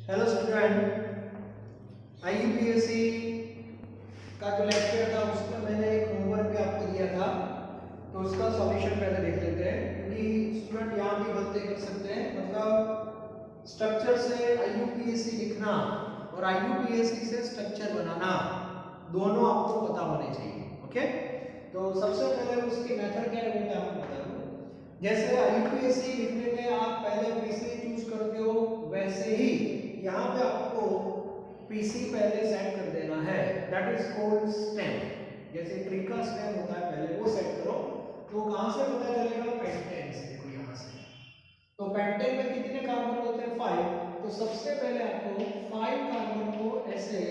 Hello student, आईयूपीएससी का जो lecture था उसमें मैंने एक होमवर्क भी आपको दिया था, तो उसका सॉल्यूशन पहले देख लेते हैं क्योंकि स्टूडेंट यहाँ भी गलती कर सकते हैं। मतलब स्ट्रक्चर से आईयूपीएससी लिखना और आईयूपीएससी से स्ट्रक्चर बनाना दोनों आपको पता होने चाहिए। ओके, तो सबसे पहले उसकी मेथड क्या है वो मैं आपको बता दूं। जैसे आईयूपीएससी लिखने में आप पहले पीसी चूज करते हो, वैसे ही यहाँ पे आपको पीसी पहले सेट कर देना है, दैट इज कॉल्ड स्टेम। जैसे ट्री का स्टेम होता है पहले वो सेट करो। तो कहां से पता चलेगा? पेंटेन से। देखो यहाँ से, तो पेंटेन में कितने कार्बन होते हैं? 5। तो सबसे पहले आपको 5 कार्बन को ऐसे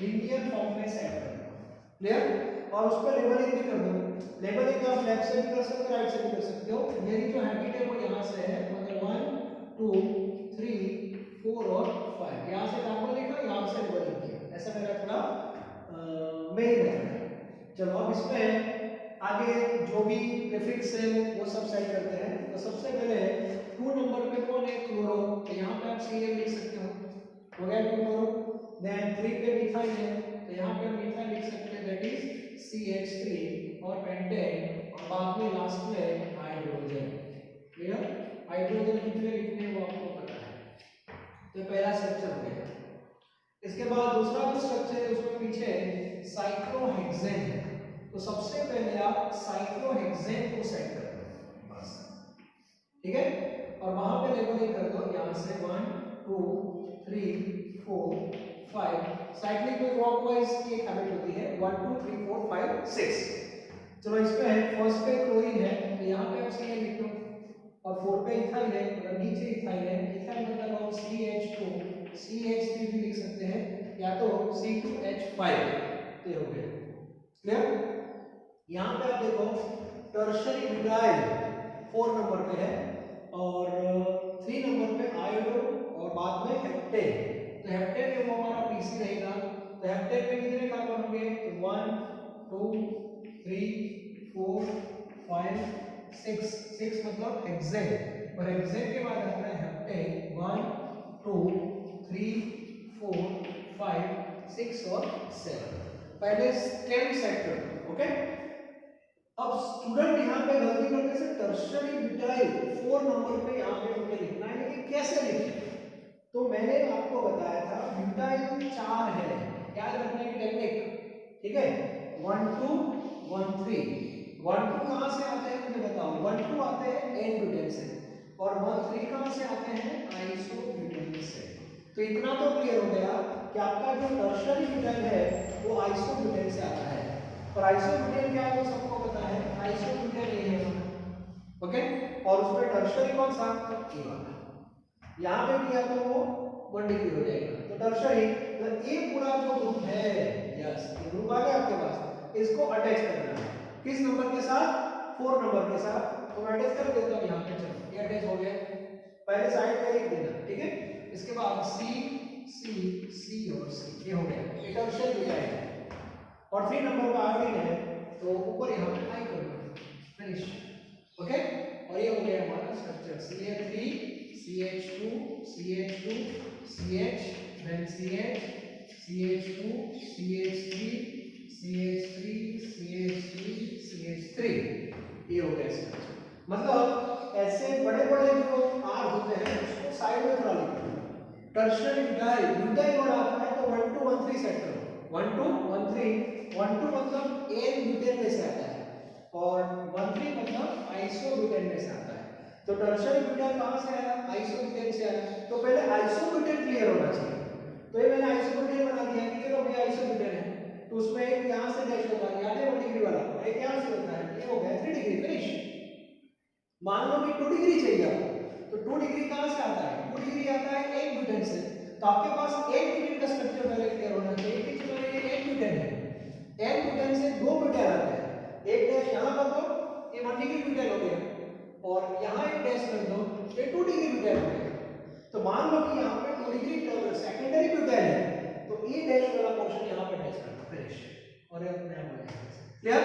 लीनियर फॉर्म में सेट करना। क्लियर? और उस पर लेबलिंग भी कर दो। लेबलिंग आप लेफ्ट से भी कर सकते हो, राइट से भी कर सकते हो। मेरी जो हैबिट है वो यहाँ से है, मतलब 1 2 3 4 और 5। यहाँ से कार्बन लिखा, यहाँ से लेबलिंग किया, ऐसा मेरा थोड़ा मेन मेथड है। चलो अब इसमें आगे जो भी प्रीफिक्स है वो सब सेट करते हैं। तो सबसे पहले 2 नंबर पे कौन है? क्लोरो। तो यहाँ पे आप CN लिख सकते हो, हो गया क्लोरो। देन 3 पे मिथाइल है, तो यहाँ पे मिथाइल लिख सकते हैं, दैट इज CH3 और पेंटेन, और बाद में लास्ट में हाइड्रोजन। क्लियर? हाइड्रोजन कितने लिखने हैं वो आपको पता है। तो पहला स्ट्रक्चर हो गया। इसके बाद दूसरा जो स्ट्रक्चर है उसमें पीछे साइक्लोहेक्सेन है, तो सबसे पहले आप साइक्लोहेक्सेन को सेट कर दो बस, ठीक है। और वहां पे लेबलिंग कर दो, यहां से 1 2 3 4 5। साइक्लिक में क्लॉकवाइज की एक हैबिट होती है, 1 2 3 4 5 6। चलो इसमें फर्स्ट पे क्लोरीन है, तो यहाँ पे आप CN लिख लो, और 4 पे इथाइल है, मतलब नीचे इथाइल है। इथाइल मतलब आप CH2 CH3 भी लिख सकते हैं, या तो C2H5। तो ये हो गया। क्लियर? यहाँ पे आप देखो टर्शियरी ब्यूटाइल 4 नंबर पे है, और 3 नंबर पे आयोडो, और बाद में हेप्टेन। तो हेप्टेन में वो हमारा पीसी रहेगा। तो हेप्टेन में कितने कार्बन होंगे? तो 1 2 3 4 5 6 मतलब हेक्सेन, और हेक्सेन के बाद आता है हेप्टेन 1 2 3 4 5 6 और 7। पहले स्टेम सेट कर दो। ओके, अब स्टूडेंट यहाँ पे गलती करने से टर्शियरी ब्यूटाइल 4 नंबर पे यहाँ पे मुझे लिखना है, लेकिन कैसे लिखें? तो मैंने आपको बताया था ब्यूटाइल 4 है, याद रखने की टेक्निक, ठीक है। 1 2 1 3 1 2 कहाँ से आते हैं मुझे बताओ? 1 2 आते हैं एन ब्यूटेन से, और 1 3 कहाँ से आते हैं? आइसोब्यूटेन से। तो इतना तो क्लियर हो गया कि आपका जो टर्शियरी ब्यूटाइल है वो आइसोब्यूटेन से आता है। और आइसोब्यूटेन क्या है वो सबको पता है, आइसोब्यूटेन ये है। ओके, और उसमें टर्शियरी कौन सा? ये वाला। यहाँ पे किया तो वो 1 डिग्री हो जाएगा। तो टर्शियरी तो ये पूरा जो ग्रुप है, यस ये ग्रुप आ गया आपके पास, इसको अटैच करना है किस नंबर के साथ? 4 नंबर के साथ। तो मैं अटैच कर देता हूँ यहाँ पे। चलो ये अटैच हो गया, पहले साइड पे लिख देना, ठीक है। इसके बाद C C C और C, ये हो गया, ये टर्शियरी ब्यूटाइल है। और 3 नंबर पे आयोडीन है, तो ऊपर यहाँ पे I कर दो, फिनिश। ओके, और ये हो गया हमारा structure CH3 CH2 CH2 CH, then CH CH2 CH3 CH3 CH3 CH3, ये हो गया स्ट्रक्चर। मतलब ऐसे बड़े बड़े जो R होते हैं उसको साइड में थोड़ा लिखो। टर्शियरी ब्यूटाइल, ब्यूटाइल और आता है तो 1 2 1 3 सेट करो। 1 2 1 3, 1 2 मतलब एन ब्यूटेन में से आता है, और 1 3 मतलब आइसोब्यूटेन में से आता है। तो टर्शियरी ब्यूटाइल कहाँ से आया? आइसोब्यूटेन से आया। तो पहले आइसोब्यूटेन क्लियर होना चाहिए। तो ये मैंने आइसोब्यूटेन बना दिया कि चलो भैया आइसोब्यूटेन है, तो उसमें एक यहाँ से डैश होगा, याद है 1 डिग्री वाला, और एक यहाँ से होता है, ये हो गया 3 डिग्री, फिनिश। मान लो कि 2 डिग्री चाहिए आपको, तो 2 डिग्री कहाँ से आता है? 2 डिग्री आता है एक ब्यूटेन से। तो आपके पास एक ब्यूटेन का स्ट्रक्चर पहले क्लियर होना चाहिए कि चलो ये एक ब्यूटेन है, एक ब्यूटेन से 2 ब्यूटेन आते हैं। एक डैश यहाँ कर दो, ये 1 डिग्री ब्यूटेन हो गया, और यहाँ एक डैश कर दो, ये 2 डिग्री ब्यूटेन हो गया। तो मान लो कि यहाँ पे 2 डिग्री सेकेंडरी ब्यूटेन है, तो ये डैश वाला पोर्शन यहाँ पे डैश कर दो, फिनिश, और ये अपने आप हो जाएगा। क्लियर?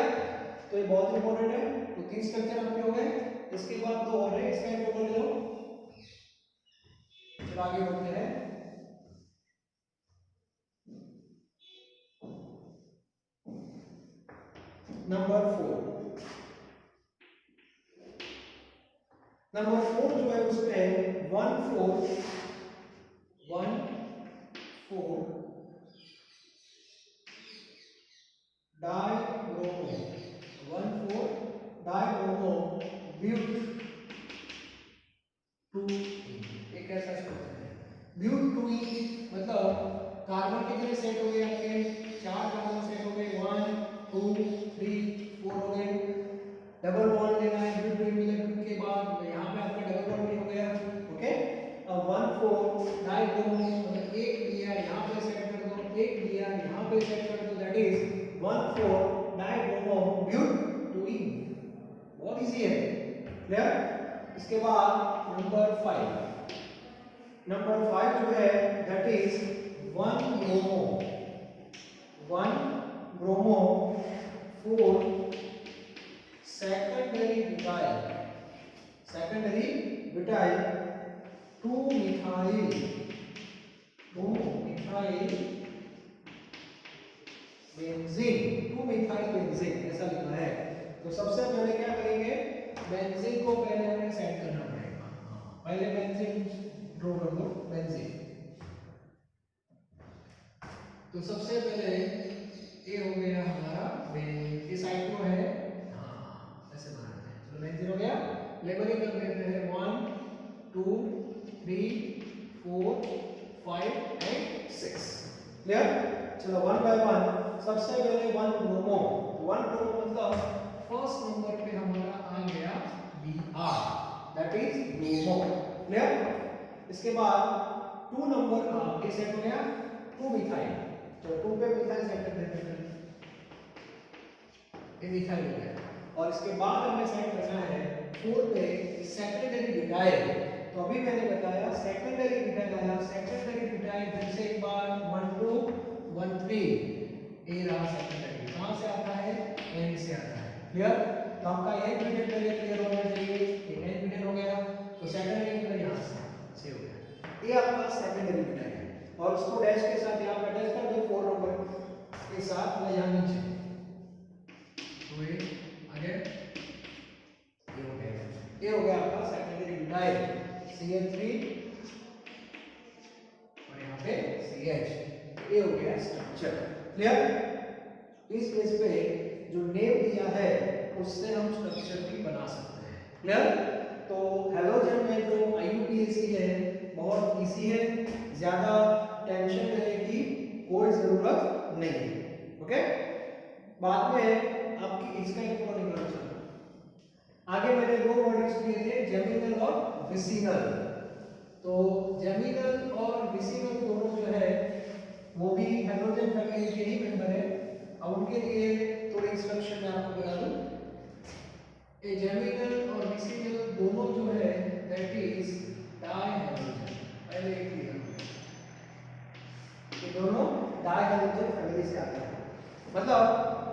तो ये बहुत इंपॉर्टेंट है। तो 3 स्ट्रक्चर आपके हो गए। इसके बाद 2 और है, इसका एक फोटो ले लो। चलो आगे बढ़ते हैं। नंबर 4 जो है उसमें 1 4 डाइब्रोमो 1 4 डाइब्रोमो ब्यूट 2 एक ऐसा स्ट्रक्चर है ब्यूट 2 मतलब कार्बन कितने सेट हो गए आपके 4 कार्बन सेट हो गए 1 2 3 4 हो गए डबल बॉन्ड लेना है ब्यूट मिले के बाद यहाँ पे आपका डबल बॉन्ड भी हो गया ओके अब 1 4 डाइब्रोमो मतलब एक लिया यहाँ पे सेट कर दो एक लिया यहाँ पे सेट कर दो दैट इज 1 4 डाइब्रोमो ब्यूट 2 बहुत इजी है क्लियर इसके बाद नंबर 5 जो है that is 1 bromo 4 secondary butyl 2 methyl benzene ऐसा लिखा है तो सबसे पहले क्या करेंगे बेंजीन को पहले हमें सेट करना पड़ेगा पहले बेंजीन ड्रॉ कर दो बेंजीन तो सबसे पहले ये हो गया हमारा ये साइड को है ऐसे बनाते हैं चलो बेंजीन हो गया लेबलिंग कर देते हैं 1 2 3 4 5 एंड 6 क्लियर चलो वन बाय वन सबसे पहले 1 ब्रोमो मतलब फर्स्ट नंबर पे हमारा आ गया Br that is bromo clear इसके बाद 2 नंबर ये सेट हो गया 2 मिथाइल तो 2 पे मिथाइल सेट कर देते हैं ये मिथाइल हो गया और इसके बाद हमें सेट करना है 4 पे सेकेंडरी ब्यूटाइल तो अभी मैंने बताया सेकेंडरी ब्यूटाइल आया सेकेंडरी ब्यूटाइल फिर से एक बार 1 2 1 3 ये रहा सेकेंडरी कहां से आता है एंड से आता है क्लियर तो आपका एक ब्यूटेन पहले क्लियर होना चाहिए ये एंड ब्यूटेन हो गया तो सेकेंडरी ब्यूटाइल यहां से हो गया ये आपका सेकेंडरी ब्यूटाइल है और उसको डैश के साथ यहां पे अटैच कर दो 4 नंबर के साथ मैं यहां नीचे तो ये आगे ये हो गया आपका सेकेंडरी ब्यूटाइल CH3 और यहाँ पे CH ये हो गया स्ट्रक्चर क्लियर इस बेस पे जो नेम दिया है उससे हम स्ट्रक्चर भी बना सकते हैं क्लियर तो हैलोजन में जो IUPAC है बहुत इजी है ज्यादा टेंशन लेने की कोई जरूरत नहीं है ओके बाद में आपकी इसका एक और निकलना चाहिए आगे मैंने दो वर्ड्स दिए थे जेमिनल और विसिनल तो जेमिनल और विसिनल दोनों जो है वो भी हाइड्रोजन फैमिली के ही मेंबर है अब उनके लिए थोड़ी इंस्ट्रक्शन मैं आपको बता दूं ये जेमिनल और विसिनल दोनों जो है दैट इज डाइहाइड्रोजन पहले एक लिया ये दोनों डाइहाइड्रोजन फैमिली से आते हैं मतलब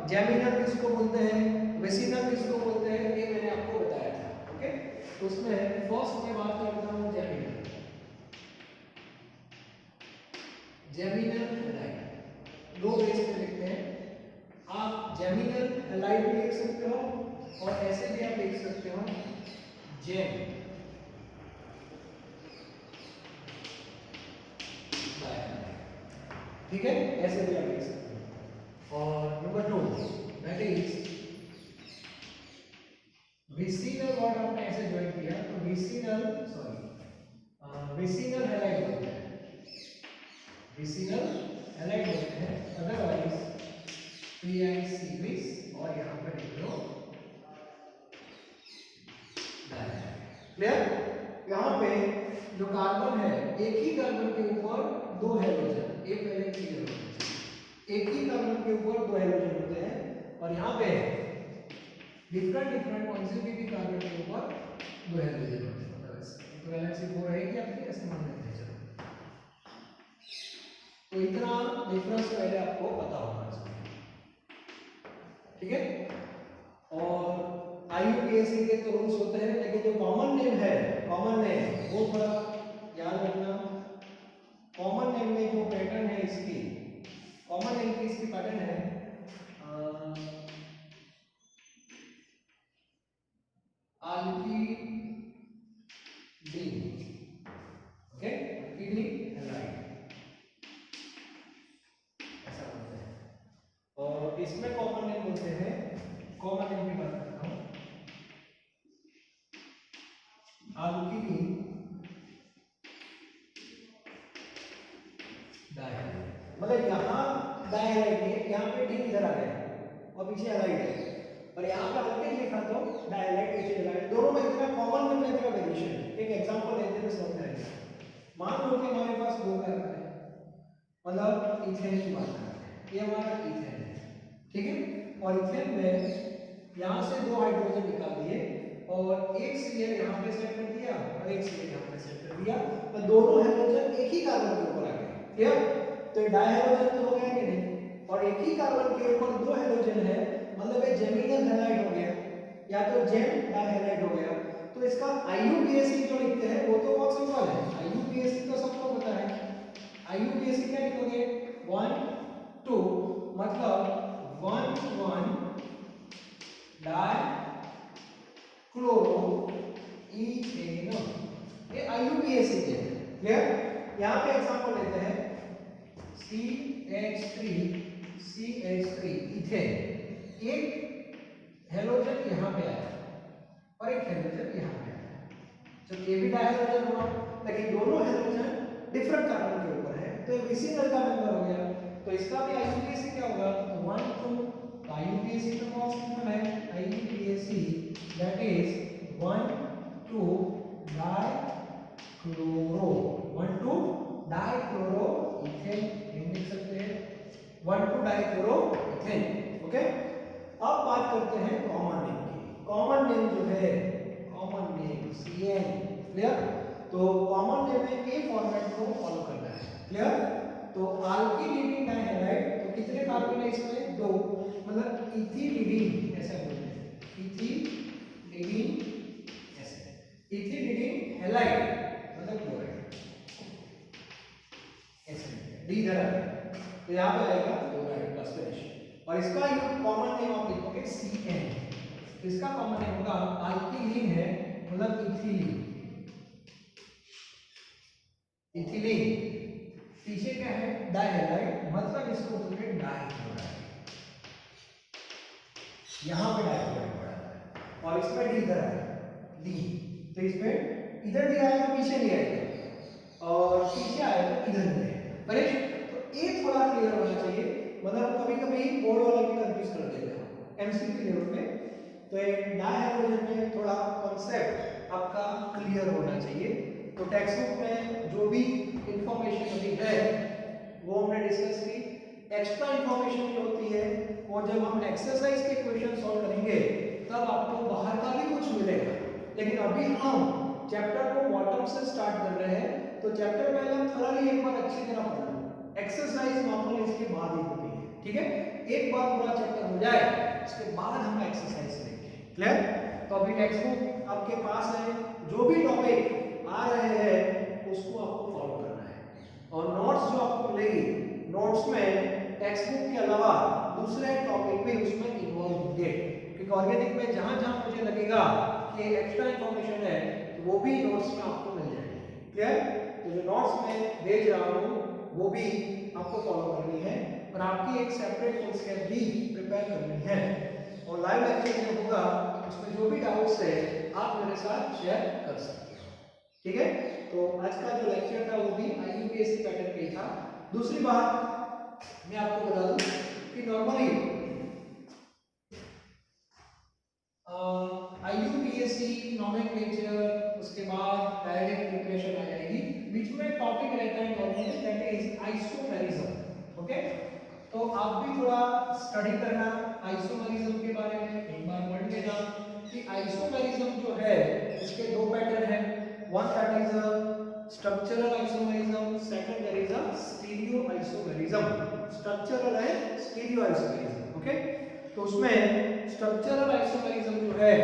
जेमिनल किसको बोलते हैं विसिनल किसको बोलते हैं ये मैंने आपको बताया था ओके तो उसमें फर्स्ट मैं बात करता हूं जेमिनल हैलाइड दो बेस पे लिखते हैं आप जेमिनल हैलाइड भी लिख सकते हो और ऐसे भी आप लिख सकते हो जेम ठीक है ऐसे भी आप लिख सकते हो और number 2 that is vicinal word आपने ऐसे ज्वाइन किया तो विसिनल हैलाइड होता है विसिनल हैलाइड होते हैं अदरवाइज PIC और यहां पर लिख लो क्लियर यहां पे जो कार्बन है एक ही कार्बन के ऊपर दो हैलोजन ये पहले क्लियर होना चाहिए एक ही कार्बन के ऊपर दो हैलोजन होते हैं और यहां पे डिफरेंट कॉन्सेप्टिव कार्बन के ऊपर दो हैलोजन होते हैं तो वैलेंसी 4 रहेगी आपकी ऐसे मान लेते हैं चलो तो इतना डिफरेंस पहले आपको पता होना चाहिए ठीक है और IUPAC के तो रूल्स होते हैं लेकिन जो कॉमन नेम है कॉमन नेम वो थोड़ा याद रखना कॉमन नेम में जो पैटर्न है इसकी कॉमन नेम की इसकी पैटर्न है अल्कीन अल्कीन डायहाइड, मतलब यहाँ डायहाइड है, यहाँ पे डी इधर आ गया और पीछे हैलाइड है, और यहाँ पे अल्कीन लिखा तो डायहाइड पीछे चला गया। दोनों में इतना कॉमन में इतना वेरिएशन है। एक एग्जांपल लेते हैं तो समझ आएगा। मान लो कि हमारे पास दो कार्बन है, मतलब इथेन की बात कर रहे हैं, ये हमारा इथेन है, ठीक है, और इथेन में यहाँ से दो हाइड्रोजन निकाल दिए और एक सीएल यहाँ पे सेट कर दिया और एक सीएल यहाँ पे सेट कर दिया, तो दोनों हाइड्रोजन एक ही कार्बन के ऊपर आ गए। क्लियर? तो ये डायहाइड्रोजन तो हो गया कि नहीं, और एक ही कार्बन के ऊपर दो हाइड्रोजन है, मतलब ये जेमिनल हैलाइड हो गया या तो जेम डायहाइड हो गया। तो इसका IUPAC जो लिखते हैं वो तो बहुत सिंपल है, IUPAC तो सबको पता है। IUPAC क्या लिखोगे, 1 2, मतलब 1 1 डाई क्लोरो इथेन, ये IUPAC है। क्लियर? यहाँ पे एग्जांपल लेते हैं CH3 इथेन, एक हेलोजन यहाँ पे आया और एक हेलोजन यहाँ पे आया, तो ये भी डायहाइड्रोजन हुआ, लेकिन दोनों हेलोजन डिफरेंट कार्बन के ऊपर है, तो ये इसी तरह का मेंबर हो गया। तो इसका भी IUPAC क्या होगा, 1 2, IUPAC तो बहुत सिंपल है, IUPAC that is 1 2 dichloro, 1 2 dichloro ethane लिख सकते हैं, 1 2 डाइक्लोरो इथेन। ओके, अब बात करते हैं कॉमन नेम की। कॉमन नेम जो है, कॉमन नेम CN। क्लियर? तो कॉमन नेम में ए फॉर्मेट को फॉलो करना है। क्लियर? तो अल्कीन डाइहाइड, तो कितने कार्बन है इसमें, दो, मतलब इथिलीन ऐसा बोलते हैं, इथिलीन ऐसे, इथिलीन हैलाइड मतलब क्लोराइड ऐसे, डी इधर आ गया, तो यहाँ पे आएगा क्लोराइड प्लस फिनिश। और इसका कॉमन नेम आप लिखोगे CN, इसका कॉमन नेम होगा अल्कीन है, मतलब इथिलीन, इथिलीन, पीछे क्या है डाइहाइड, मतलब इसको बोलते हैं डाइक्लोराइड, यहाँ पे डाइक्लोराइड पड़ा है और इसमें डी इधर आएगा, डी, तो इसमें इधर डी आएगा, पीछे डी आएगा और पीछे आएगा इधर डी आएगा। करेक्ट? तो ये थोड़ा क्लियर होना चाहिए, मतलब कभी कभी बोर्ड वाला भी कंफ्यूज कर देते हैं MCQ लेवल में, तो ये डायहाइड्रोजन में थोड़ा कॉन्सेप्ट आपका क्लियर होना चाहिए। तो टेक्स्ट बुक में जो भी इंफॉर्मेशन अभी है वो हमने डिस्कस की। एक्स्ट्रा इंफॉर्मेशन जो होती है वो जब हम एक्सरसाइज के क्वेश्चन सॉल्व करेंगे तब आपको बाहर का भी कुछ मिलेगा, लेकिन अभी हम चैप्टर को बॉटम से स्टार्ट कर रहे हैं, तो चैप्टर पहले हम थोड़ी एक बार अच्छी तरह पढ़ लो, एक्सरसाइज नॉर्मल इसके बाद ही होती है, ठीक है, एक बार पूरा चैप्टर हो जाए उसके बाद हम एक्सरसाइज करेंगे। क्लियर? तो अभी टेक्स्ट बुक आपके पास है, जो भी टॉपिक आ रहे हैं उसको आपको फॉलो करना है, और नोट्स जो आपको मिलेगी, नोट्स में टेक्स्ट बुक के अलावा दूसरे टॉपिक भी उसमें इन्वॉल्व होंगे, क्योंकि ऑर्गेनिक में जहां जहां मुझे लगेगा कि एक्स्ट्रा इंफॉर्मेशन है तो वो भी नोट्स में आपको मिल जाएगी। क्लियर? तो जो नोट्स में भेज रहा हूँ वो भी आपको फॉलो करनी है, और आपकी एक सेपरेट फुल स्केच भी प्रिपेयर करनी है, और लाइव लेक्चर जो होगा उसमें जो भी डाउट्स है आप मेरे साथ शेयर कर सकते हो। ठीक है? तो आज का जो लेक्चर था वो भी IUPAC पैटर्न पे था। दूसरी बात मैं आपको बता दूं कि नॉर्मली IUPAC नोमेनक्लेचर, उसके बाद डायरेक्ट प्रिपरेशन आ जाएगी, बीच में टॉपिक रहता है normally that is isomerism. Okay, तो आप भी थोड़ा स्टडी करना आइसोमेरिज्म के बारे में, एक बार पढ़ लेना कि आइसोमेरिज्म जो है इसके दो पैटर्न है, one that is a structural isomerism, second there is a stereo isomerism, structural है stereo isomerism। ओके, तो उसमें स्ट्रक्चरल आइसोमेरिज्म जो है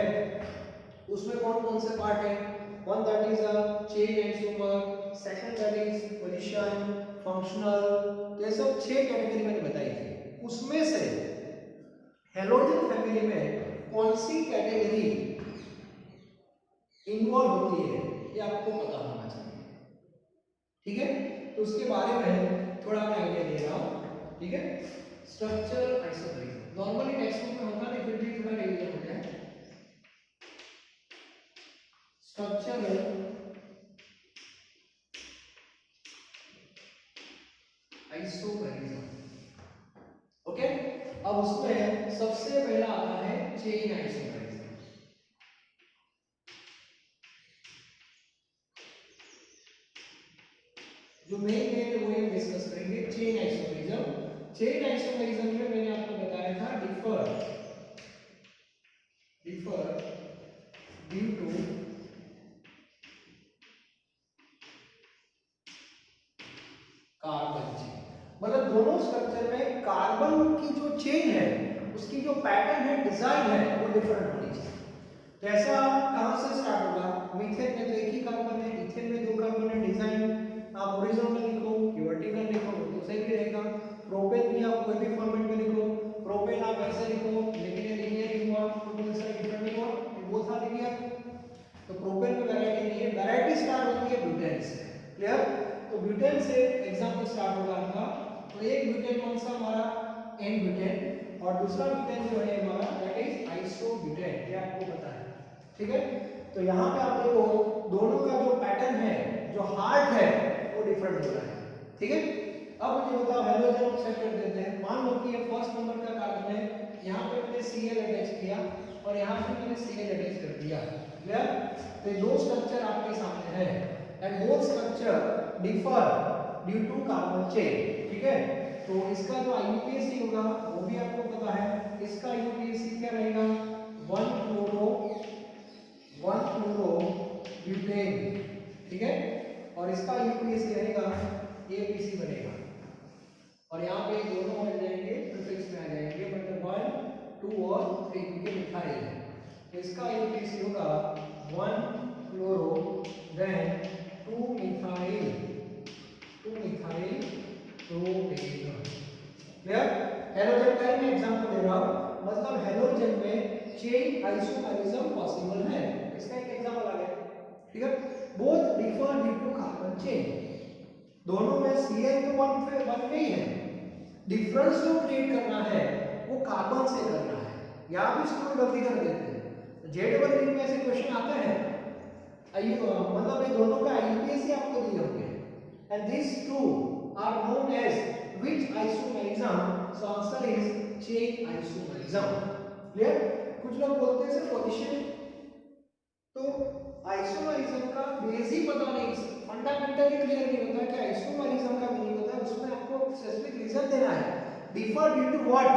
उसमें कौन कौन से पार्ट है, one that is a chain isomer, second that is position, functional, तो ये सब 6 कैटेगरी मैंने बताई थी। उसमें से हेलोजन फैमिली में कौन सी कैटेगरी इन्वॉल्व होती है ये आपको पता होना चाहिए। ठीक है, तो उसके बारे में थोड़ा मैं आइडिया दे रहा हूँ। ठीक है, structural isomerism normally text book में होता नहीं, फिर भी थोड़ा रिवीजन हो जाए। Structural isomerism. ओके, अब उसमें सबसे पहला आता है चेन आइसोमेरिज्म। जो मेन है वो हम डिस्कस करेंगे चेन आइसोमेरिज्म। चेन आइसोमेरिज्म में मैंने आपको बताया था differ due to carbon chain, मतलब दोनों स्ट्रक्चर में कार्बन की जो चेन है उसकी जो पैटर्न है, डिजाइन है, वो डिफरेंट होनी चाहिए। तो ऐसा कहां से स्टार्ट होगा? मीथेन में तो एक ही कार्बन है, इथेन में दो कार्बन है। डिजाइन आप हॉरिजॉन्टल लिखो कि वर्टिकल लिखो तो सही भी रहेगा। प्रोपेन भी आप कोई भी फॉर्मेट में लिखो, प्रोपेन आप ऐसे लिखो, लेकिन ये लीनियर ही हुआ, तो दूसरा डिफरेंट नहीं हुआ, ये वो था लीनियर। तो प्रोपेन में वैरायटी नहीं है, वैरायटी स्टार्ट होती है ब्यूटेन से। क्लियर? तो ब्यूटेन से एग्जांपल स्टार्ट होगा आपका। तो एक ब्यूटेन कौन सा हमारा? एन ब्यूटेन, और दूसरा ब्यूटेन जो है हमारा दैट इज आइसोब्यूटेन, ये आपको पता है। ठीक है, तो यहाँ पे आप देखो दोनों का जो पैटर्न है, जो हार्ट है, वो डिफरेंट हो रहा है। ठीक है, अब मुझे बताओ हेलोजन सेट कर देते हैं। मान लो कि ये फर्स्ट नंबर का कार्बन है, यहाँ पे मैंने Cl अटैच किया और यहाँ पे मैंने Cl अटैच कर दिया। क्लियर? तो ये दो स्ट्रक्चर आपके सामने है and both structure differ due to carbon chain. ठीक है, तो इसका जो IUPAC होगा वो भी आपको पता है। इसका IUPAC क्या रहेगा? 1 फ्लोरो ब्यूटेन। ठीक है, और इसका IUPAC रहेगा APC बनेगा, और यहाँ पे दोनों मिल जाएंगे, प्रीफिक्स में आ जाएंगे, मतलब 1 2 और 3 क्योंकि मिथाइल है। तो इसका IUPAC होगा 1 fluoro then 2 methyl propane. Clear? Halogen का मैं एग्जांपल दे रहा हूं, मतलब हेलोजन में चेन आइसोमेरिज्म पॉसिबल है। इसका एक एग्जांपल आ गया। ठीक है, both differ due to carbon chain. दोनों में Cl तो वन में ही है, डिफरेंस जो क्रिएट करना है वो कार्बन से करना है। यहाँ भी स्टूडेंट गलती कर देते हैं। Z1 में ऐसे क्वेश्चन आता है, मतलब ये दोनों का IUPAC आपको दिए होंगे and this two are known as which isomerism? So answer is chain isomerism. Clear? कुछ लोग बोलते हैं सर पोजीशन, तो आइसोमेरिज्म का बेस ही पता नहीं, फंडामेंटली क्लियर नहीं होता कि आइसोमेरिज्म का मीनिंग होता है, उसमें आपको स्पेसिफिक रीजन देना है। Differ due to what?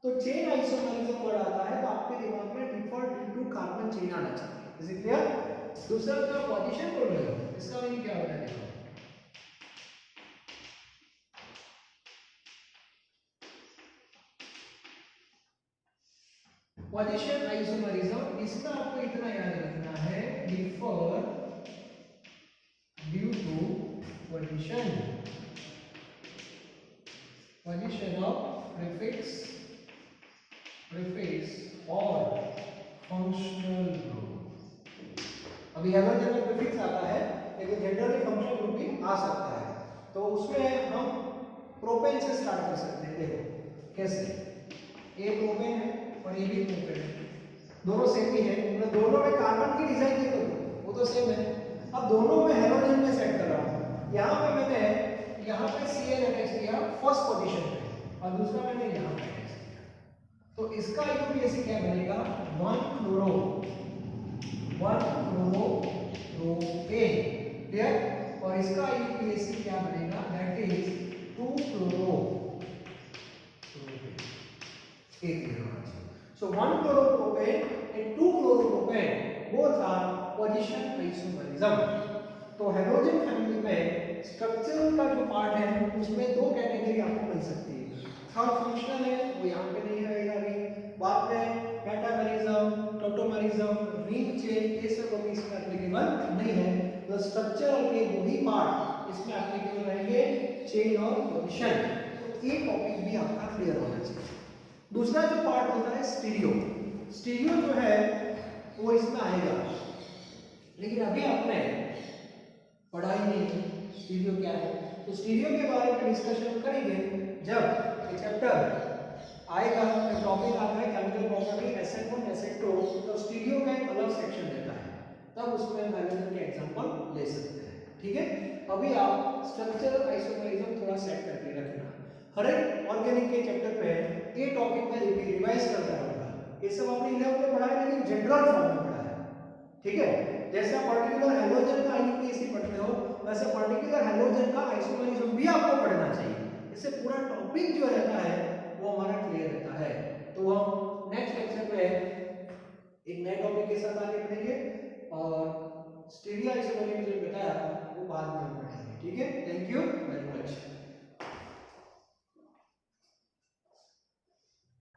तो चेन आइसोमेरिज्म वर्ड आता है तो आपके दिमाग में differ due to carbon chain आना चाहिए। Is it clear? दूसरा जो पोजीशन बोल रहे हो, इसका मीनिंग क्या होता है? देखो, पोजीशन आइसोमेरिज्म, इसका आपको इतना याद रखना है, differ due to position of prefix और फंक्शनल ग्रुप। अभी हेलोजन में प्रीफिक्स आता है, लेकिन जनरली फंक्शनल ग्रुप भी आ सकता है। तो उसमें हम प्रोपेन से स्टार्ट कर सकते हैं। देखो कैसे, ये प्रोपेन है और ये भी प्रोपेन है, दोनों सेम ही है, मतलब दोनों में कार्बन की डिजाइन देखो वो तो सेम है। अब दोनों में हेलोजन में सेट कर रहा हूं। यहाँ पे मैंने यहाँ पे Cl अटैच किया फर्स्ट पोजीशन पे और दूसरा मैंने यहाँ पे अटैच किया, तो इसका IUPAC क्या बनेगा? 1 फ्लोरो प्रोपेन। क्लियर? और इसका IUPAC क्या बनेगा? That is 2 fluoro propane. एक so 1 fluoropropane and 2 fluoropropane both are position isomerism। तो हेलोजन फैमिली में स्ट्रक्चरल का जो पार्ट है उसमें दो कैटेगरी आपको मिल सकती है। थर्ड फंक्शनल है, वो यहाँ पे नहीं रहेगा अभी, बाद में मेटामेरिज्म, टोटोमेरिज्म, रिंग चेन, ये सब अभी इसमें एप्लीकेबल नहीं है। तो स्ट्रक्चरल के दो ही पार्ट इसमें एप्लीकेबल रहेंगे, चेन और पोजीशन। तो ये टॉपिक भी आपका क्लियर होना चाहिए। दूसरा जो पार्ट होता है स्टीरियो, स्टीरियो जो है वो इसमें आएगा, लेकिन अभी आपने पढ़ाई नहीं की स्टीरियो क्या है। तो स्टीरियो के बारे में डिस्कशन करेंगे जब ये चैप्टर आएगा। टॉपिक आता है केमिकल प्रॉपर्टी, एसिड 1 एसिड 2, तो स्टीरियो का एक अलग सेक्शन देता है। तब उसमें हम हैलोजन के एग्जांपल ले सकते हैं। ठीक है, अभी आप स्ट्रक्चरल आइसोमरिज्म थोड़ा सेट करके रखना। हर एक ऑर्गेनिक के चैप्टर पे ये टॉपिक में रिवाइज करता रहूंगा। ये सब आपने 11th में पढ़ा है, लेकिन जनरल फॉर्म में पढ़ा है। ठीक है, जैसे आप पर्टिकुलर हैलोजन का आईयूपीएसी पढ़ते हो, वैसे पर्टिकुलर हैलोजन का आइसोमरिज्म भी आपको पढ़ना चाहिए। इससे पूरा टॉपिक जो रहता है वो हमारा क्लियर रहता है। तो हम नेक्स्ट लेक्चर में एक नए टॉपिक के साथ आगे बढ़ेंगे और स्टीरियो आइसोमरिज्म